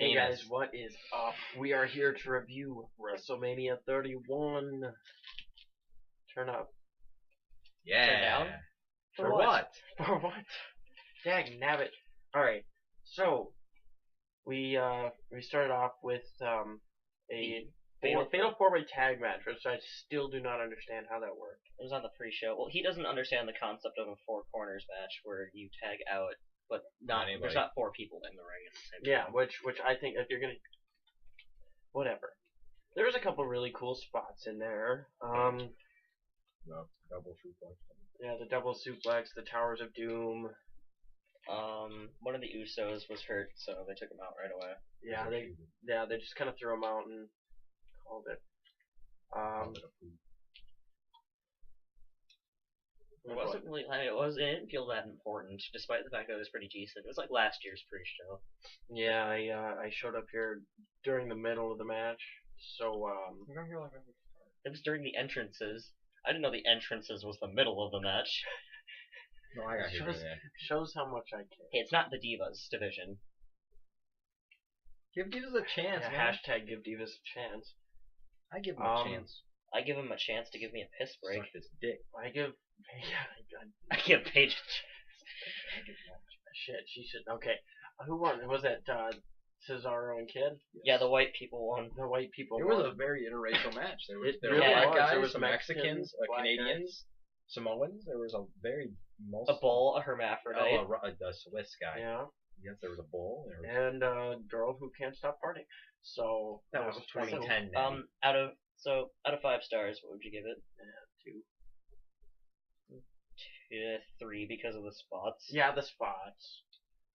Hey guys, what is up? We are here to review WrestleMania 31. Turn up. Yeah. Turn down? For what? For what? Dag nabbit. Alright, so we started off with a fatal four-way tag match, which I still do not understand how that worked. It was on the pre-show. Well, he doesn't understand the concept of a four corners match where you tag out, but there's not four people in the ring at the same time. Yeah, which I think if you're gonna, whatever. There's a couple really cool spots in there. No, double suplex. Yeah, the double suplex, the Towers of Doom. One of the Usos was hurt, so they took him out right away. Yeah, they just kind of threw him out and called it. It didn't feel that important, despite the fact that it was pretty decent. It was like last year's pre-show. Yeah, I showed up here during the middle of the match, so It was during the entrances. I didn't know the entrances was the middle of the match. No, I got here. Shows how much I care. Hey, it's not the Divas division. Give Divas a chance, Yeah, man. hashtag give Divas a chance. I give him a chance. I give him a chance to give me a piss break. Suck his dick. I give Paige a chance. Shit, she should. Okay, who won? Was that Cesaro and Kid? Yeah, the white people won. The white people. It was a very interracial match. There were really black was. guys, There was some Mexicans, Canadians, Samoans. There was a bull, a hermaphrodite. A Swiss guy. Yeah. Yes, there was a bull. And a girl who can't stop farting. So that was 2010. Out of 5 stars, what would you give it? 3 because of the spots. Yeah, the spots.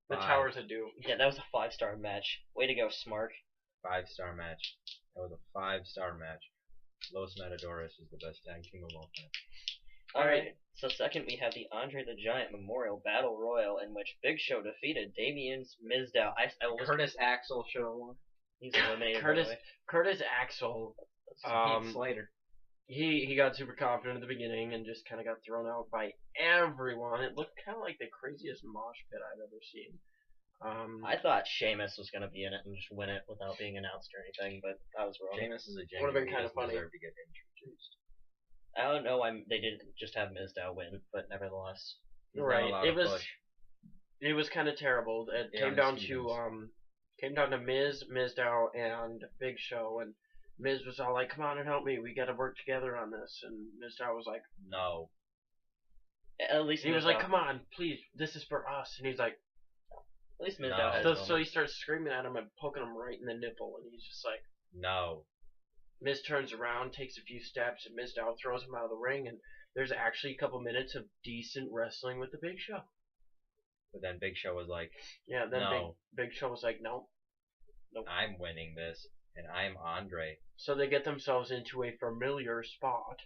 The 5. Towers of Doom. Yeah, that was a 5-star match. Way to go, Smark. 5-star match. That was a 5-star match. Los Matadores is the best tag team of all time. Alright, so second we have the Andre the Giant Memorial Battle Royal, in which Big Show defeated Damien Mizdow. Curtis Axel show. He's eliminated. Curtis Axel. Slater. He got super confident at the beginning and just kind of got thrown out by everyone. It looked kind of like the craziest mosh pit I've ever seen. I thought Sheamus was going to be in it and just win it without being announced or anything, but I was wrong. Sheamus is a would have been kind of funny. To get introduced. I don't know. They didn't just have Mizdow win, but nevertheless. Right. It was kind of terrible. It came down to Miz, Mizdow, and Big Show, and Miz was all like, "Come on and help me. We got to work together on this." And Mizdow was like, "No." At least he was like, "Come on, please. This is for us." And he's like, "At least Mizdow." So he starts screaming at him and poking him right in the nipple, and he's just like, "No." Miz turns around, takes a few steps, and Mizdow throws him out of the ring, and there's actually a couple minutes of decent wrestling with the Big Show. But then Big Show was like, "Yeah." Then no. Big Show was like, "Nope. I'm winning this, and I'm Andre." So they get themselves into a familiar spot,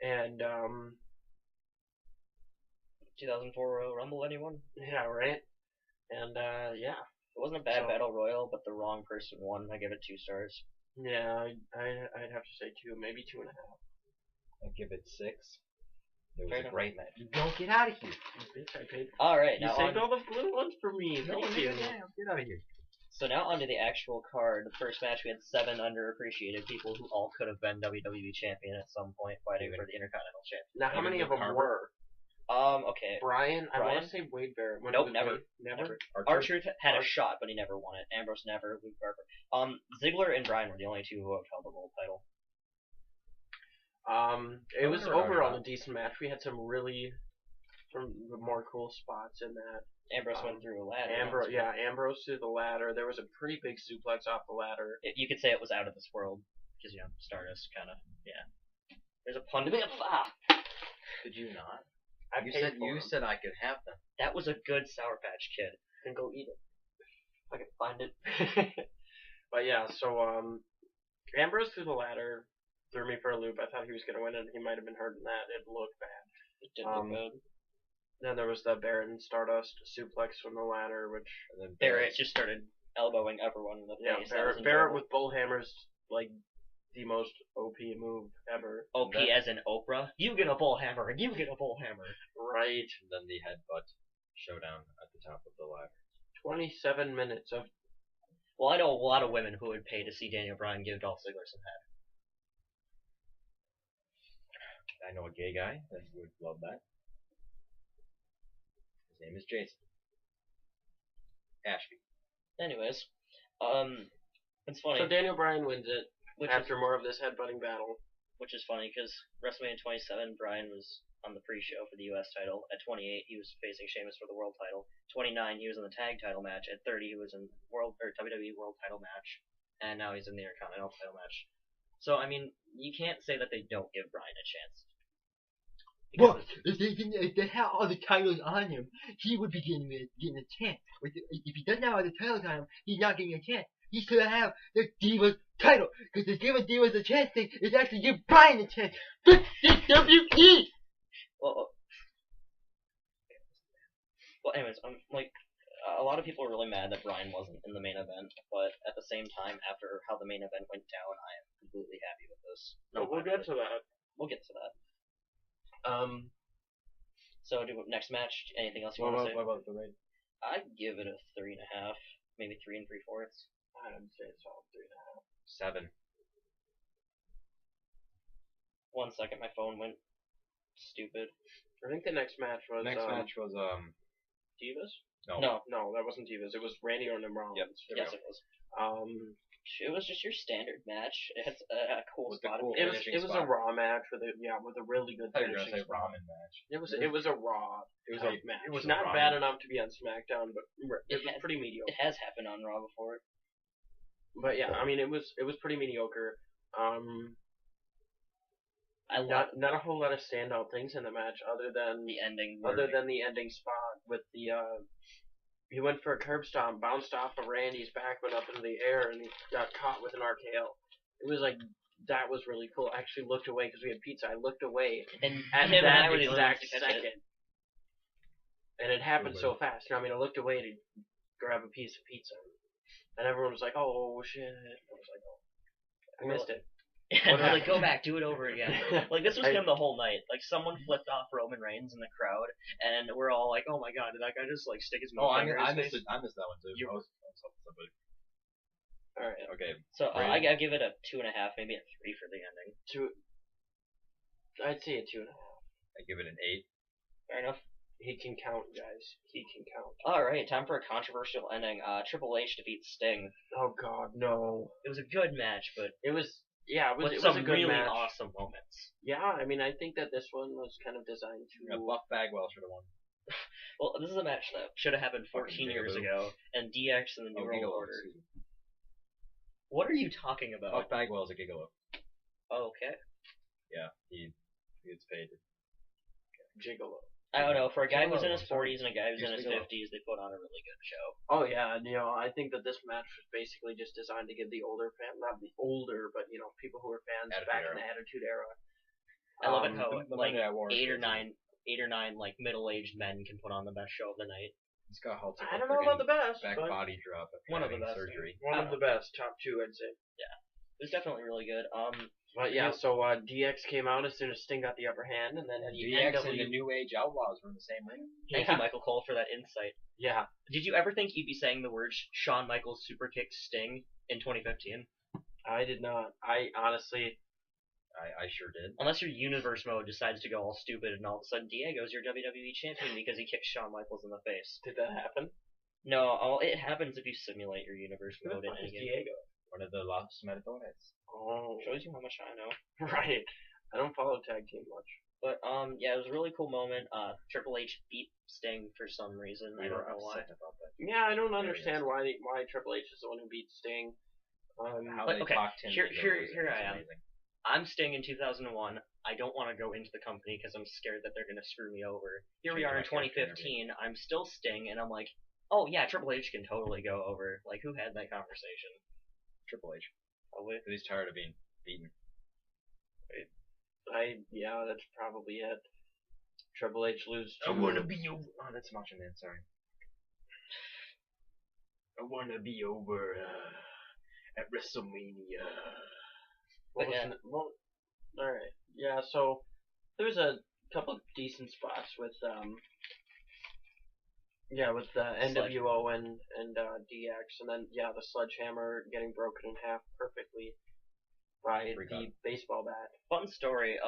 and 2004 Royal Rumble, anyone? Yeah, right. And yeah, it wasn't a bad battle royal, but the wrong person won. I give it 2 stars. Yeah, I'd have to say 2, maybe 2.5. I'd give it 6. It was Fair a enough. great match. Don't get out of here. Bitch, I paid. All right, you now saved all the little ones for me. No, Thank you. Get out of here. So now onto the actual card. The first match, we had 7 underappreciated people who all could have been WWE champion at some point, fighting for the Intercontinental Championship. Now, how many of them were? Okay. Brian? I want to say Wade Barrett. Nope, never. R-Truth had a shot, but he never won it. Ambrose never. Luke Harper. Ziggler and Bryan were the only 2 who have held the world title. It was overall a decent match. We had some more cool spots in that. Ambrose went through a ladder. Ambrose through the ladder. There was a pretty big suplex off the ladder. You could say it was out of this world, because Stardust kind of There's a pun to be Did you not? You said I could have them. That was a good Sour Patch Kid. Then go eat it. If I can find it. But yeah, so Ambrose through the ladder threw me for a loop. I thought he was gonna win it. He might have been hurt in that. It looked bad. It did look bad. Then there was the Barrett and Stardust suplex from the ladder, which Barrett just started elbowing everyone in the face. Barrett with bull hammers, like the most OP move ever. OP as in Oprah? You get a bull hammer, and you get a bull hammer. Right. And then the headbutt showdown at the top of the ladder. 27 minutes of Well, I know a lot of women who would pay to see Daniel Bryan give Dolph Ziggler some head. I know a gay guy that would love that. His name is Jason Ashby. Anyways, it's funny. So Daniel Bryan wins it which after more of this headbutting battle. Which is funny because WrestleMania 27, Bryan was on the pre-show for the U.S. title. At 28, he was facing Sheamus for the world title. 29, he was in the tag title match. At 30, he was in WWE world title match, and now he's in the Intercontinental title match. So I mean, you can't say that they don't give Bryan a chance. Well, if they had all the titles on him, he would be getting a chance. If he doesn't have all the titles on him, he's not getting a chance. He should have the Divas title. Because to give Divas a chance thing is actually give Bryan a chance. WWE! Well, anyways, a lot of people are really mad that Bryan wasn't in the main event, but at the same time, after how the main event went down, I am completely happy with this. No, we'll get to that. We'll get to that. So next match. Anything else you want to say? What about the rating? I'd give it a 3.5, maybe 3 3/4. I'd say it's all 3.5. 7. 1 second, my phone went stupid. I think the next match was Divas? No, that wasn't Divas. It was Randy Orton and Rollins. Yep. Yes, it was. It was just your standard match. It had a cool spot. It was a Raw match with a really good finishing spot. Ramen match. It was a Raw. It was a match. It was not bad enough to be on SmackDown, but it was pretty mediocre. It has happened on Raw before. But yeah, I mean it was pretty mediocre. Not a whole lot of standout things in the match other than the ending. Other than the ending spot with the he went for a curb stomp, bounced off of Randy's back, went up into the air, and he got caught with an RKO. It was like, that was really cool. I actually looked away because we had pizza. I looked away and at that exact second. And it happened so fast. I mean, I looked away to grab a piece of pizza. And everyone was like, oh, shit. I was like, oh, I missed it. And they're like, go back, do it over again. Like, this was him the whole night. Like, someone flipped off Roman Reigns in the crowd, and we're all like, oh my god, did that guy just, like, stick his mouth in I his missed that one, too. Alright. Okay. So, I give it a 2.5, maybe a 3 for the ending. I'd say a 2.5. I give it an 8. Fair enough. He can count, guys. He can count. Alright, time for a controversial ending. Triple H defeats Sting. Oh god, no. It was a good match, but... It was a some good really match. awesome moments. Yeah, I mean, I think that this one was kind of designed to... Yeah, Buff Bagwell should have won. Well, this is a match that should have happened 14 years ago, and DX and the New World Order. What are you talking about? Buff Bagwell is a gigolo. Oh, okay. Yeah, he gets paid. Gigolo. I don't know. For a guy who's in his 40s and a guy who's in his 50s, they put on a really good show. Oh yeah, and I think that this match was basically just designed to give the older fan, not the older, but people who were fans back in the Attitude Era. I love it how like 8 or 9 like middle-aged men can put on the best show of the night. Scott Hall took I don't know about the best. Back body drop. One of the best. Surgery. One of the best. Top 2, I'd say. Yeah, it was definitely really good. But yeah, so DX came out as soon as Sting got the upper hand, and then DX and the New Age Outlaws were in the same ring. Thank you, Michael Cole, for that insight. Yeah. Did you ever think you'd be saying the words Shawn Michaels super kick Sting in 2015? I did not. I honestly... I sure did. Unless your universe mode decides to go all stupid and all of a sudden Diego's your WWE champion because he kicked Shawn Michaels in the face. Did that happen? No, it happens if you simulate your universe mode in any game. Diego? One of the Los Matadores. Oh. Shows you how much I know. Right. I don't follow tag team much. But, yeah, it was a really cool moment. Triple H beat Sting for some reason. I don't know why. Yeah, I don't understand why Triple H is the one who beat Sting. But, okay, here I am. I'm Sting in 2001. I don't want to go into the company because I'm scared that they're going to screw me over. Here we are in 2015. I'm still Sting, and I'm like, oh, yeah, Triple H can totally go over. Like, who had that conversation? Triple H. Probably. Because he's tired of being beaten. Yeah, that's probably it. Triple H lose to... I wanna be over... Oh, that's Macho Man, sorry. I wanna be over at WrestleMania. Alright. Yeah, so there's a couple of decent spots with Yeah, with the Sledge- NWO and DX, and then the sledgehammer getting broken in half perfectly by Freak the out. baseball bat. Fun story.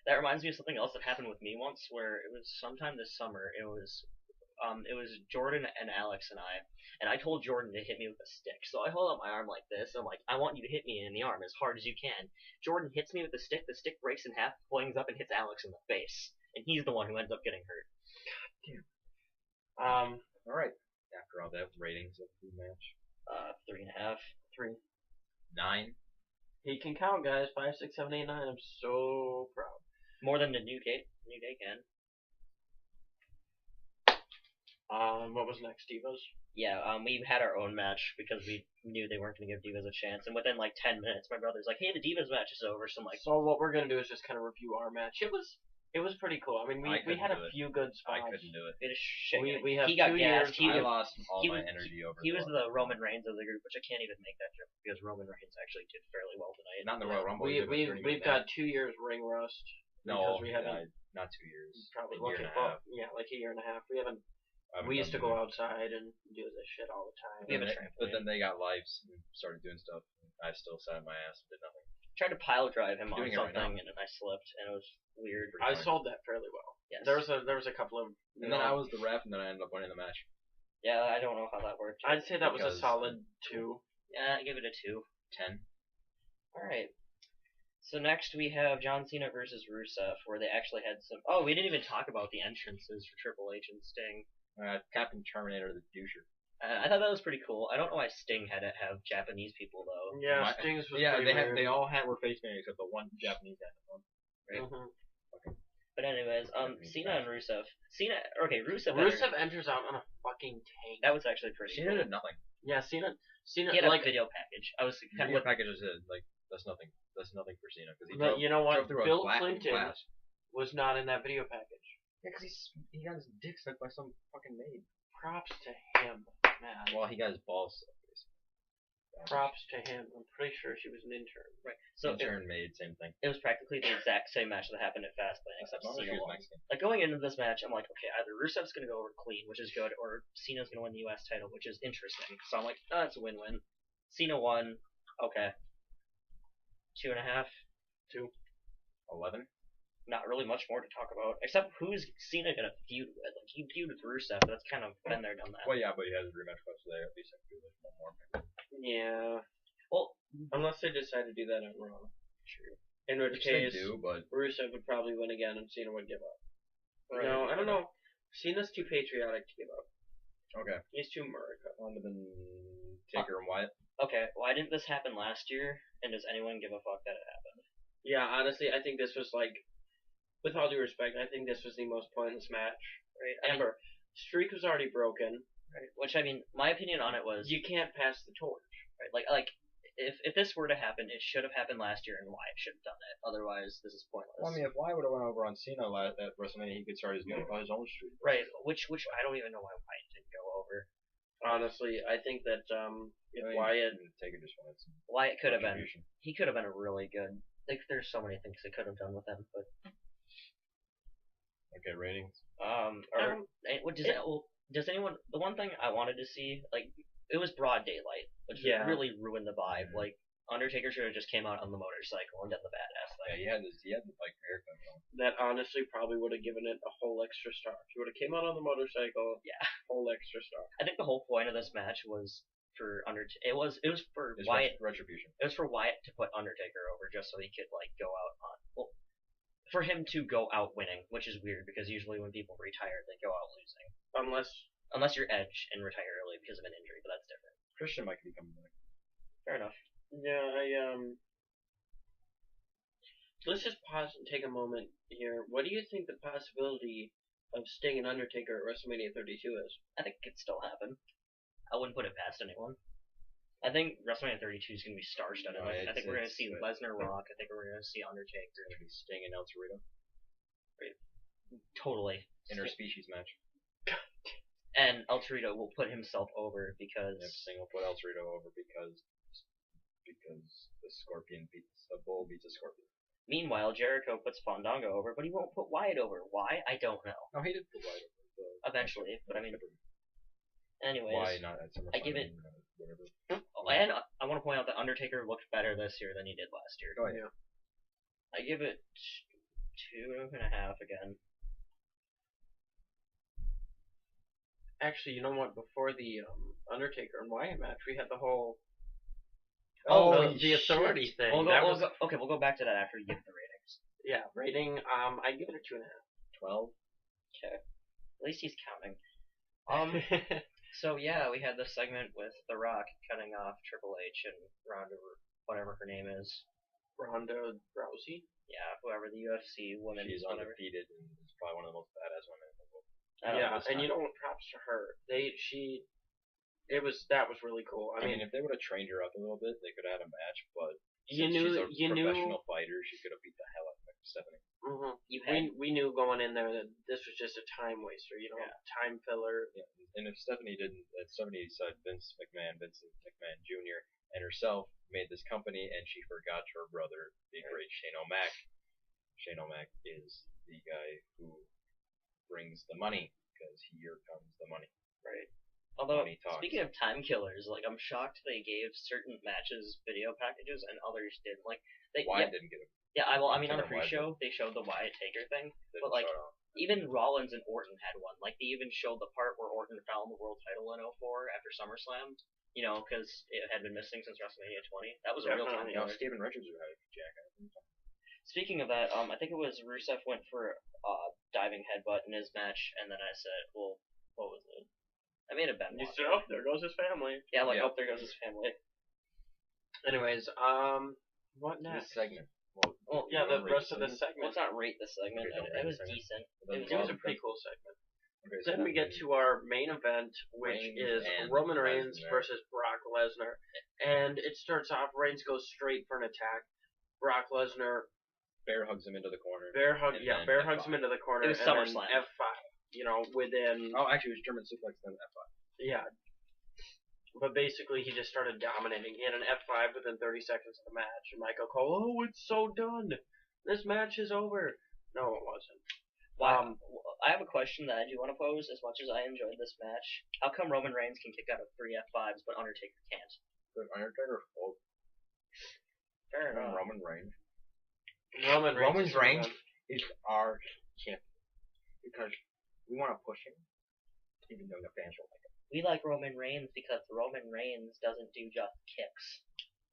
That reminds me of something else that happened with me once, where it was sometime this summer. It was Jordan and Alex and I told Jordan to hit me with a stick. So I hold up my arm like this. And I'm like, I want you to hit me in the arm as hard as you can. Jordan hits me with the stick. The stick breaks in half, flings up, and hits Alex in the face. And he's the one who ends up getting hurt. Um, All right. After all that, ratings of the match. 3.5. 3. 9. He can count, guys. 5, 6, 7, 8, 9. I'm so proud. More than the New Day can. What was next, Divas? Yeah, we had our own match because we knew they weren't going to give Divas a chance. And within like 10 minutes, my brother's like, hey, the Divas match is over. So I'm like, So what we're gonna do is just kind of review our match. It was pretty cool. I mean, we couldn't had a do it. few good spots. I couldn't do it. it is shit. We have he got 2 gassed. years. He I was, lost all he my was- energy over. he was the the Roman Reigns of the group, which I can't even make that joke because Roman Reigns actually did fairly well tonight. Not in the Royal Rumble. We've got 2 years ring rust. no. because we haven't not 2 years. probably a year and a well, half. yeah, like a year and a half. We haven't. I haven't We used to done go it. outside and do this shit all the time. We have a But then they got lives and started doing stuff. I still sat on my ass and did nothing. Tried to pile drive him on Doing it right something, now. and then I slipped, and it was weird. I sold that fairly well. Yes. There was a couple of. And then I was the ref, and then I ended up winning the match. Yeah, I don't know how that worked. I'd say that was a because- solid 2. Yeah, I give it a 2. 10. All right. So next we have John Cena versus Rusev, where they actually had some. Oh, we didn't even talk about the entrances for Triple H and Sting. Captain Terminator, the doucher. I thought that was pretty cool. I don't know why Sting had to have Japanese people though. Yeah, My- Sting's was Yeah, pretty they weird. all were face painted except the one Japanese guy. Mhm. But anyways, Japanese Cena guy. and Rusev. Rusev. Rusev enters out on a fucking tank. That was actually pretty. Cena cool. did nothing. Yeah, Cena He had a like video package. I was kind Video of packages like that's nothing. That's nothing for Cena because he but drove, you know what? drove through a Bill glass. Clinton was not in that video package. Yeah, because he got his dick sucked by some fucking maid. Props to him, man. Well, he got his balls sucked. Props to him. I'm pretty sure she was an intern. right. So Intern maid, same thing. it was practically the exact same match that happened at Fastlane, except As long as she Cena was won. Mexican. Like going into this match, I'm like, okay, either Rusev's gonna go over clean, which is good, or Cena's gonna win the U.S. title, which is interesting. So I'm like, oh, it's a win-win. Cena won. Okay. 2.5. 11. Not really much more to talk about, except who's Cena gonna feud with? Like he feuded with Rusev, but that's kind of been there, done that. Well, yeah, but he has a rematch clutch, so they at least have to do like one more. Yeah. Well, Unless they decide to do that on Raw. true. In which Which they case, do, but Rusev would probably win again and Cena would give up. Right. No, I don't know. Cena's too patriotic to give up. okay. He's too America. On to the Taker and Wyatt. Okay, why didn't this happen last year? And does anyone give a fuck that it happened? Yeah, honestly, I think this was like, with all due respect, I think this was the most pointless match. Right. I mean, Ever. Streak was already broken. right. Which I mean, my opinion on it was You can't pass the torch. right. Like if this were to happen, it should have happened last year, and Wyatt should have done it. Otherwise, this is pointless. Well, I mean, if Wyatt would have went over on Cena at WrestleMania, he could start his own streak. right. Which I don't even know why Wyatt didn't go over. Honestly, I think that if I mean, Wyatt, Taker just wanted some Wyatt could have been. retribution. He could have been a really good. Like, there's so many things they could have done with him, but Okay, ratings. what does does anyone? The one thing I wanted to see, like, it was broad daylight, which Yeah. really ruined the vibe. Mhm. Like, Undertaker should have just came out on the motorcycle and done the badass Yeah, thing. he had the like haircut on. that honestly probably would have given it a whole extra star. If he would have came out on the motorcycle, Yeah. whole extra star. I think the whole point of this match was for Undertaker. It was for His Wyatt. retribution. It was for Wyatt to put Undertaker over just so he could like go out on. Well, for him to go out winning, which is weird because usually when people retire, they go out losing. Unless you're Edge and retire early because of an injury, but that's different. Christian might be coming back. Fair enough. Yeah, let's just pause and take a moment here. What do you think the possibility of Sting and Undertaker at WrestleMania 32 is? I think it could still happen. I wouldn't put it past anyone. I think WrestleMania 32 is going to be star-studded. No, I think we're going to it's see good. Lesnar Rock. I think we're going to see Undertaker. It's gonna be Sting and El Torito. Totally. Interspecies match. And El Torito will put himself over because Yep, Sting will put El Torito over because the bull beats a scorpion. meanwhile Jericho puts Fandango over, but he won't put Wyatt over. Why? I don't know. No, he did put Wyatt over. eventually, but I mean, anyways. Why not at SummerSlam? I give it- Whatever. Oh, and I want to point out that Undertaker looked better this year than he did last year. Oh yeah. I give it 2.5 again. Actually, you know what? Before the Undertaker and Wyatt match, we had the whole the authority thing. We'll go back to that after you give the ratings. Yeah, rating. I give it a 2.5. 12. Okay. At least he's counting. So yeah, we had this segment with The Rock cutting off Triple H and Ronda, whatever her name is. Ronda Rousey. Yeah, whoever the UFC woman. She's whatever. undefeated and is probably one of the most badass women in the world. Yeah, and you know what? Props to her. That was really cool. I mean, if they would have trained her up a little bit, they could have had a match. But you since knew, she's a professional fighter, she could have beat the hell out of Stephanie. Mm-hmm. We knew going in there that this was just a time waster, time filler. Yeah. And if Stephanie said Vincent McMahon Jr. and herself made this company, and she forgot her brother, the great Shane O'Mac. Shane O'Mac is the guy who brings the money, because here comes the money. Right. Although, speaking of time killers, like, I'm shocked they gave certain matches video packages and others didn't. Like, Wyatt didn't get them. Yeah, I mean, on the pre-show, they showed the Wyatt Taker thing, but, like, even Rollins and Orton had one. Like, they even showed the part where Orton found the world title in 04 after SummerSlam, because it had been missing since WrestleMania 20. That was a real time killer. Steven Richards would have Jack. Speaking of that, I think it was Rusev went for diving headbutt in his match, and then I said, well, what was it? I made a bet. You said, oh, there goes his family. Yeah, oh, there goes his family. Anyways, what next? This segment. Well, yeah, the rest of the segment. Let's not rate the segment. Okay, it was decent. It was a pretty cool segment. Okay, then we get to our main event, which is Roman Reigns versus Brock Lesnar. And it starts off, Reigns goes straight for an attack. Brock Lesnar bear hugs him into the corner. Bear hugs him into the corner. It was SummerSlam. F5. Within. Oh, actually, it was German suplex then F5. Yeah. But basically, he just started dominating. He had an F5 within 30 seconds of the match. And Michael Cole, oh, it's so done. This match is over. No, it wasn't. Wow. I have a question that I do want to pose. As much as I enjoyed this match, how come Roman Reigns can kick out of 3 F5s, but Undertaker can't? But Undertaker fault. Fair enough. Roman Reigns. Roman Reigns is our champion because we want to push him, even though the fans don't like him. We like Roman Reigns because Roman Reigns doesn't do just kicks.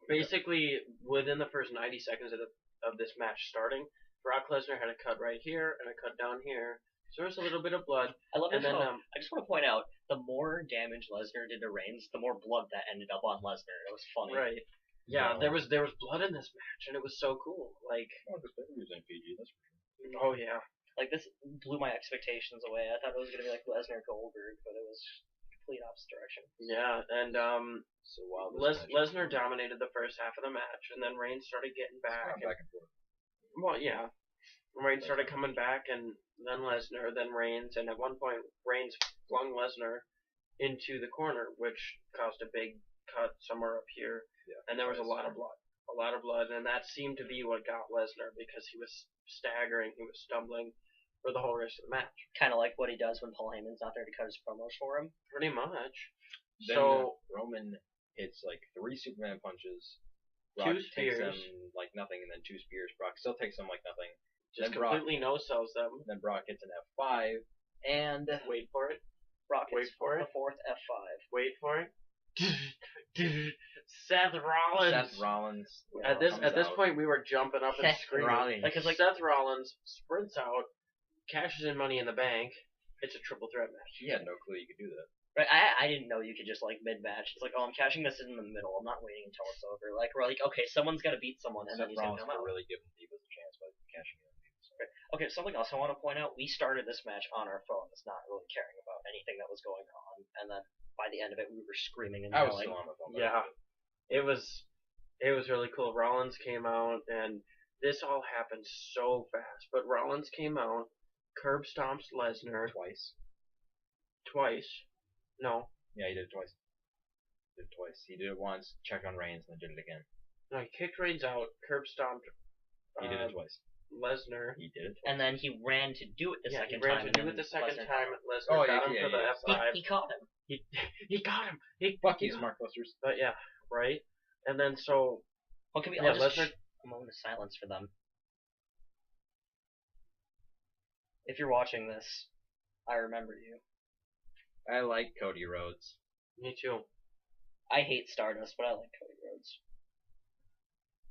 Basically, within the first 90 seconds of this match starting, Brock Lesnar had a cut right here and a cut down here. So there's a little bit of blood. I love this. I just want to point out, the more damage Lesnar did to Reigns, the more blood that ended up on Lesnar. It was funny. Right. Yeah, there was blood in this match, and it was so cool. Like, this baby was in PG, that's for sure. Oh yeah. Like, this blew my expectations away. I thought it was gonna be like Lesnar Goldberg, but it was complete opposite direction. Yeah, and so while Lesnar dominated the first half of the match, and then Reigns started getting back. Back and forth. Well, yeah. Reigns started coming back, and then Lesnar, then Reigns, and at one point Reigns flung Lesnar into the corner, which caused a big cut somewhere up here, and there was a lot of blood, and that seemed to be what got Lesnar, because he was staggering, he was stumbling for the whole rest of the match. Kind of like what he does when Paul Heyman's not there to cut his promos for him. Pretty much. Then so Roman hits like 3 Superman punches. Brock 2 spears. Takes them like nothing, and then 2 spears. Brock still takes them like nothing. Just then completely no-sells them. Then Brock hits an F5, and wait for it. Brock hits the 4th F5. Wait for it. Seth Rollins. At this point, we were jumping up and screaming because Seth Rollins sprints out, cashes in Money in the Bank. It's a triple threat match. He had no clue you could do that. Right, I didn't know you could just, like, mid-match. It's like, oh, I'm cashing this in the middle. I'm not waiting until it's over. Like, we're like, okay, someone's got to beat someone, and then he's going to come out. Really giving Divas a chance by cashing in. Right. Okay, something else I want to point out. We started this match on our phones, not really caring about anything that was going on, and then by the end of it, we were screaming and yelling. I was still on my phone. Yeah, it was really cool. Rollins came out, and this all happened so fast. But Rollins came out, curb stomps Lesnar twice. No. Yeah, he did it twice. He did it once, checked on Reigns, and then did it again. No, he kicked Reigns out, curb stomped. He did it twice. Lesnar. He did it. And then he ran to do it the second he ran time. to and do then it the second Lesnar time. caught Lesnar got him for the F5. He caught him. He got him. Fuck you, Smart Busters. But yeah, right. And then so. Well, can we Yeah, all just Lesnar. a moment of silence for them? If you're watching this, I remember you. I like Cody Rhodes. Me too. I hate Stardust, but I like Cody Rhodes.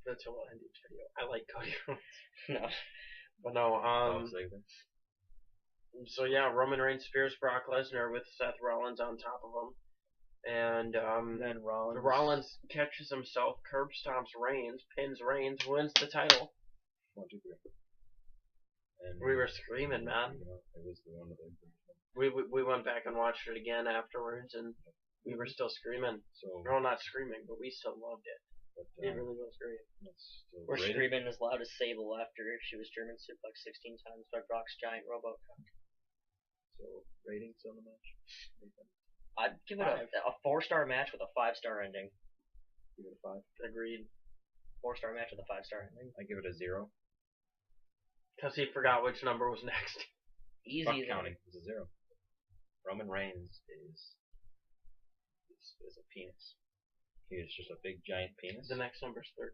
That's how we'll end each video. I like Cody Rhodes. No. But no, so yeah, Roman Reigns spears Brock Lesnar with Seth Rollins on top of him. And then Rollins catches himself, curb stomps Reigns, pins Reigns, wins the title. 1, 2, 3. And We were screaming, man. It was the one of the. We went back and watched it again afterwards, and we were still screaming. So. No, not screaming, but we still loved it. But, It really was great. We're screaming as loud as Sable after she was German suplex 16 times by Brock's giant RoboCop. So ratings on the match. I'd give it a 4-star match with a 5-star ending. Give it a 5. Agreed. 4-star match with a 5-star ending. I give it a 0. Because he forgot which number was next. Easy. Fuck counting. It's a 0. Roman Reigns is a penis. He is just a big giant penis. The next number's 13.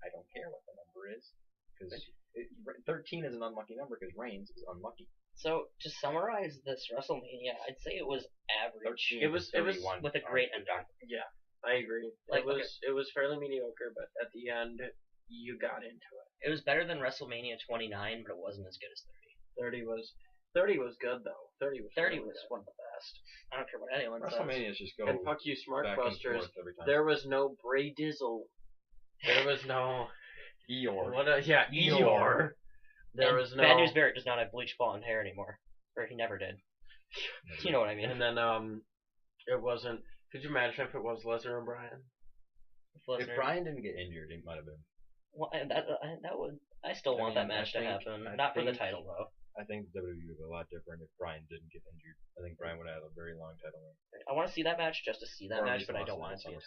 I don't care what the number is, because 13 is an unlucky number because Reigns is unlucky. So to summarize this WrestleMania, I'd say it was average. It was with a great ending. Yeah, I agree. Like, it was fairly mediocre, but at the end, you got into it. It was better than WrestleMania 29, but it wasn't as good as 30. 30 was good though. 30 was one of the best. I don't care what anyone says. WrestleMania's just go and fuck you, Smart back Busters. and forth every time. There was no Bray Dizzle. There was no Eeyore. Eeyore. There was no Bad News Barrett does not have bleach blonde hair anymore, or he never did. You know what I mean? And then it wasn't. Could you imagine if it was Lesnar and Bryan? If Bryan didn't get injured, it might have been. Well, that would. I still want that match to happen. Not for the title though. I think WWE would be a lot different if Bryan didn't get injured. I think Bryan would have a very long title reign. I want to see that match just to see that match, but I don't want to see it.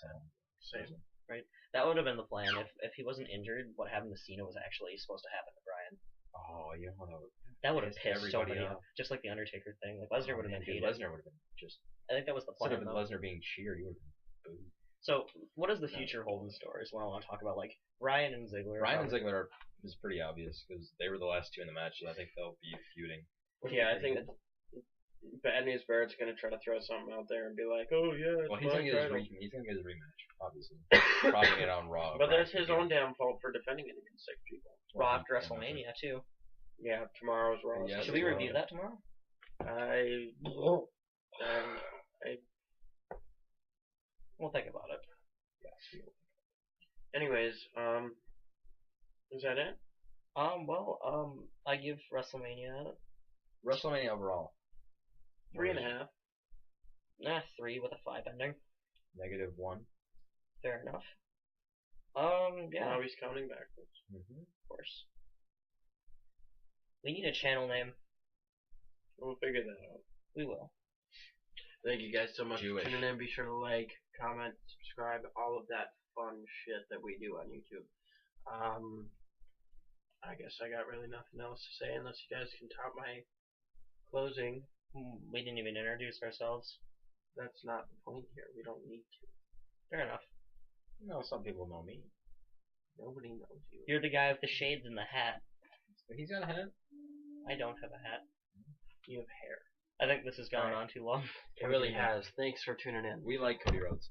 Same. Right? That would have been the plan. If he wasn't injured, what happened to Cena was actually supposed to happen to Bryan. Oh, you know that would have pissed so everybody many off. off. Just like the Undertaker thing. Like Lesnar would have been hated. Lesnar would have been just. I think that was the plan. Instead of Lesnar being cheered, he would have been booed. So, what does the future hold in store? Is what I want to talk about. Like Bryan and Ziggler. Bryan and Ziggler is pretty obvious because they were the last two in the match, so I think they'll be feuding. Yeah, I think Bad News Barrett's gonna try to throw something out there and be like, "Oh yeah." Well, he's gonna get his rematch, obviously. Probably it on Raw. But that's his own damn fault for defending it against 6 people. Raw after WrestleMania too. Yeah, tomorrow's Raw. Yeah, should we review that tomorrow? We'll think about it. Yeah. Anyways, is that it? I give WrestleMania overall. 3.5. 3 with a 5 ending. -1. Fair enough. Yeah. Now he's counting backwards. Of course. We need a channel name. We'll figure that out. We will. Thank you guys so much for tuning in. Be sure to like, comment, subscribe, all of that fun shit that we do on YouTube. I guess I got really nothing else to say unless you guys can top my closing. We didn't even introduce ourselves. That's not the point here. We don't need to. Fair enough. No, some people know me. Nobody knows you. You're the guy with the shades and the hat. He's got a hat. I don't have a hat. You have hair. I think this has gone on too long. It really has. Thanks for tuning in. We like Cody Rhodes.